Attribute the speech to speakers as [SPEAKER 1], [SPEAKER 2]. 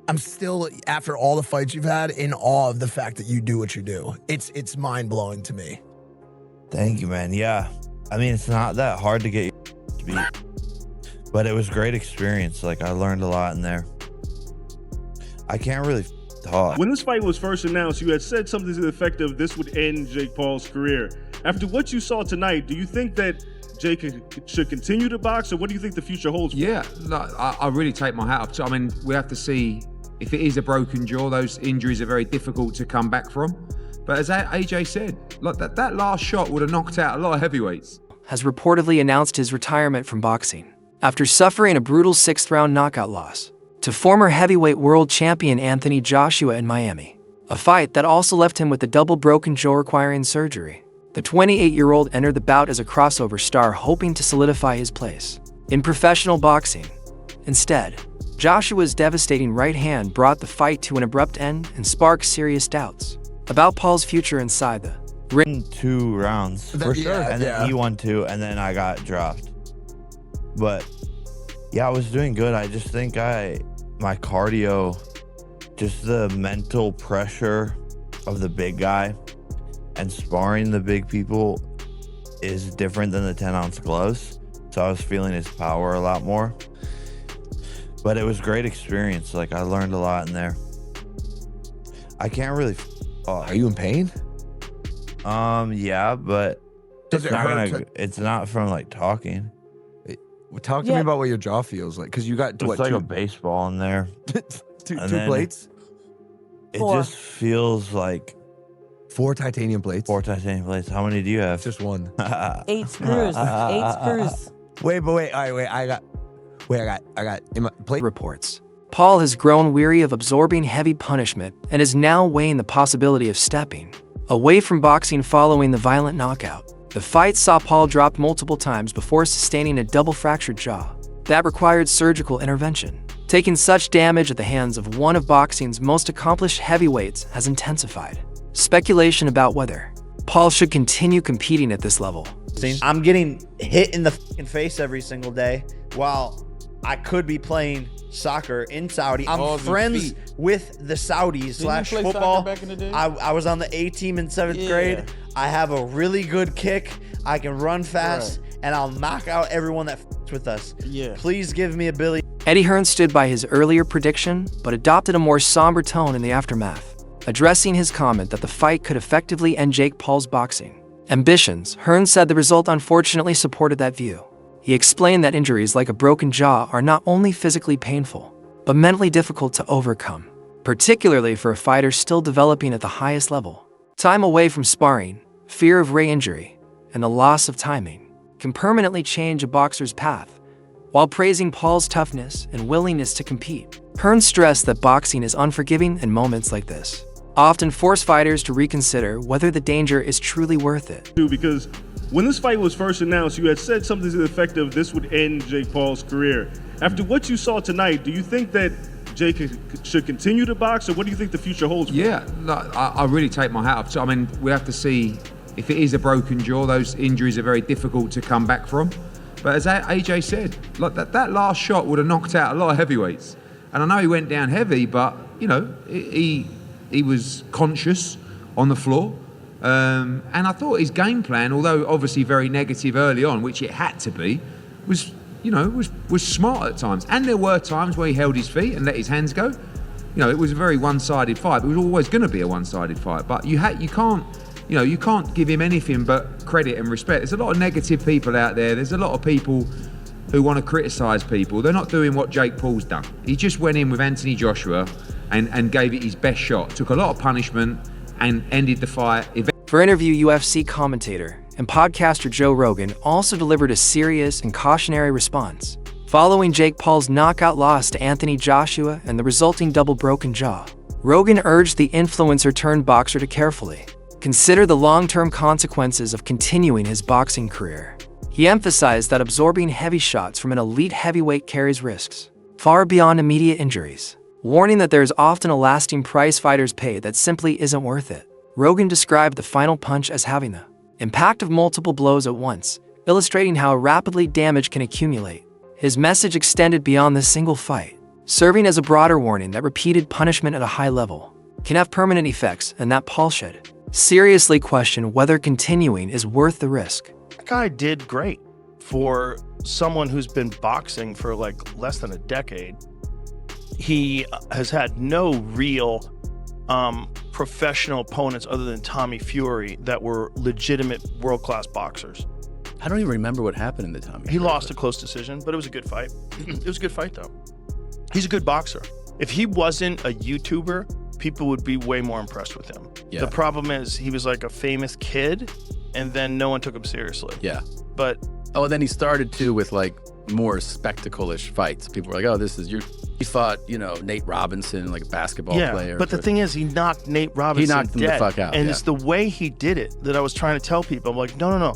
[SPEAKER 1] I'm still, after all the fights you've had, in awe of the fact that you do what you do. It's mind-blowing to me.
[SPEAKER 2] Thank you, man. Yeah. I mean, it's not that hard to get your beat, but it was a great experience. Like, I learned a lot in there. I can't really talk.
[SPEAKER 3] When this fight was first announced, you had said something to the effect of this would end Jake Paul's career. After what you saw tonight, do you think that Jake should continue to box, or what do you think the future holds?
[SPEAKER 4] Yeah, I really take my hat off to. I mean, we have to see if it is a broken jaw. Those injuries are very difficult to come back from. But as AJ said, like that last shot would have knocked out a lot of heavyweights.
[SPEAKER 5] Has reportedly announced his retirement from boxing after suffering a brutal 6th-round knockout loss to former heavyweight world champion Anthony Joshua in Miami, a fight that also left him with a double broken jaw requiring surgery. The 28-year-old entered the bout as a crossover star, hoping to solidify his place in professional boxing. Instead, Joshua's devastating right hand brought the fight to an abrupt end and sparked serious doubts about Paul's future inside the ring.
[SPEAKER 2] 2 rounds for sure, and then he won 2, and then I got dropped. But yeah, I was doing good. I just think my cardio, just the mental pressure of the big guy and sparring the big people is different than the 10-ounce gloves. So I was feeling his power a lot more. But it was a great experience. Like, I learned a lot in there. I can't really
[SPEAKER 1] Are you in pain?
[SPEAKER 2] Yeah, but
[SPEAKER 1] Does it hurt?
[SPEAKER 2] it's not from like talking.
[SPEAKER 1] Talk to me about what your jaw feels like, because you got
[SPEAKER 2] It's like a baseball in there.
[SPEAKER 1] two
[SPEAKER 2] then
[SPEAKER 1] plates?
[SPEAKER 2] It just feels like
[SPEAKER 1] 4 titanium plates.
[SPEAKER 2] 4 titanium plates. How many do you have?
[SPEAKER 1] Just 1.
[SPEAKER 6] 8 screws. 8 screws.
[SPEAKER 1] Wait. All right, I got in my plate.
[SPEAKER 5] Reports. Paul has grown weary of absorbing heavy punishment and is now weighing the possibility of stepping away from boxing following the violent knockout. The fight saw Paul drop multiple times before sustaining a double fractured jaw that required surgical intervention. Taking such damage at the hands of one of boxing's most accomplished heavyweights has intensified speculation about whether Paul should continue competing at this level.
[SPEAKER 7] I'm getting hit in the face every single day while I could be playing soccer in Saudi. I'm friends with the Saudis slash football.
[SPEAKER 8] Back in the day?
[SPEAKER 7] I was on the A team in 7th grade. I have a really good kick. I can run fast, and I'll knock out everyone that with us. Please give me a Billy.
[SPEAKER 5] Eddie Hearn stood by his earlier prediction, but adopted a more somber tone in the aftermath. Addressing his comment that the fight could effectively end Jake Paul's boxing ambitions, Hearn said the result unfortunately supported that view. He explained that injuries like a broken jaw are not only physically painful, but mentally difficult to overcome, particularly for a fighter still developing at the highest level. Time away from sparring, fear of re-injury, and the loss of timing can permanently change a boxer's path. While praising Paul's toughness and willingness to compete, Hearn stressed that boxing is unforgiving, and moments like this often force fighters to reconsider whether the danger is truly worth it.
[SPEAKER 3] Because when this fight was first announced, you had said something to the effect of this would end Jake Paul's career. After what you saw tonight, do you think that Jake should continue to box, or what do you think the future holds?
[SPEAKER 4] Yeah, I really take my hat off to. I mean, we have to see if it is a broken jaw. Those injuries are very difficult to come back from. But as AJ said, like that last shot would have knocked out a lot of heavyweights. And I know he went down heavy, but you know he was conscious on the floor. And I thought his game plan, although obviously very negative early on, which it had to be, was smart at times. And there were times where he held his feet and let his hands go. You know, it was a very one-sided fight. It was always going to be a one-sided fight. But you can't give him anything but credit and respect. There's a lot of negative people out there. There's a lot of people who want to criticise people. They're not doing what Jake Paul's done. He just went in with Anthony Joshua and gave it his best shot. Took a lot of punishment and ended the fight.
[SPEAKER 5] For interview, UFC commentator and podcaster Joe Rogan also delivered a serious and cautionary response following Jake Paul's knockout loss to Anthony Joshua and the resulting double broken jaw. Rogan urged the influencer-turned-boxer to carefully consider the long-term consequences of continuing his boxing career. He emphasized that absorbing heavy shots from an elite heavyweight carries risks far beyond immediate injuries, warning that there is often a lasting price fighters pay that simply isn't worth it. Rogan described the final punch as having the impact of multiple blows at once, illustrating how rapidly damage can accumulate. His message extended beyond this single fight, serving as a broader warning that repeated punishment at a high level can have permanent effects and that Paul should seriously question whether continuing is worth the risk.
[SPEAKER 8] That guy did great for someone who's been boxing for like less than a decade. He has had no real professional opponents other than Tommy Fury that were legitimate world-class boxers.
[SPEAKER 9] I don't even remember what happened in the Tommy.
[SPEAKER 8] He lost a close decision, but it was a good fight. It was a good fight, though. He's a good boxer. If he wasn't a YouTuber, people would be way more impressed with him.
[SPEAKER 9] Yeah.
[SPEAKER 8] The problem is he was like a famous kid, and then no one took him seriously.
[SPEAKER 9] Yeah.
[SPEAKER 8] But
[SPEAKER 9] and then he started too with like more spectacle-ish fights. People were like, "Oh, this is your." He fought, Nate Robinson, like a basketball player.
[SPEAKER 8] But the thing is, he knocked Nate Robinson
[SPEAKER 9] He knocked him the
[SPEAKER 8] dead.
[SPEAKER 9] fuck out.
[SPEAKER 8] And
[SPEAKER 9] yeah.
[SPEAKER 8] it's the way he did it that I was trying to tell people. I'm like, no.